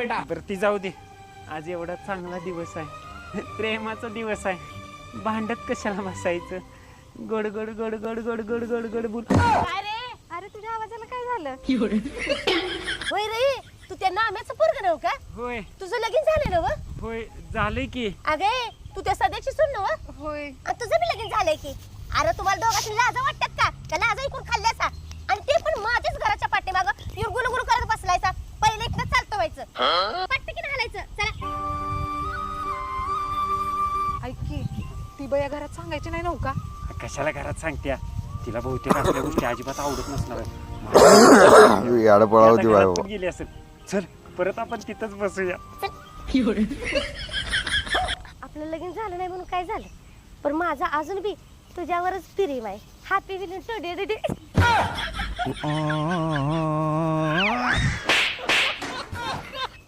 बेटा. बरं ती जाऊ दे. आज एवढा चांगला दिवस आहे, प्रेमाचा दिवस आहे. भांडत कशाला बसायचं? गोड गोड गोड गोड गोड गोड गोड गोड बोल. अरे तुझ्या आवाजाला काय झालं? होय रे, तू त्या नाम्याचं पोरगं नव्ह का? होय तुझं लगीन झालं ना व? होय झालंय की. अगे तू त्या सध्याची सुन नव्ह? होय. आणि तुझं बी लगीन झालंय की. अरे तुम्हाला दोघांनी लाजा वाटतात का? त्या लाजा इकून खाल्ल्यासा आणि ते पण माझ्याच घराच्या पाठीमागं गुलगुल करत बसलायचा. पहिले इकडे चालतो व्हायचं, पटकन हालायचं. चला ऐक की, ती बया घरात सांगायची नाही नव्ह का? कशाला घरात सांगत्या? तिला बहुतेक असल्या गोष्टी अजिबात आवडत नसणार. याड पळावती बाय घरात पण गेली असेल. चल परत आपण तिथंच बसूया. आपलं लगीन झालं नाही म्हणून काय झालं, पण माझा अजून बी तुझ्यावरच प्रेम आहे. Happy villain to day.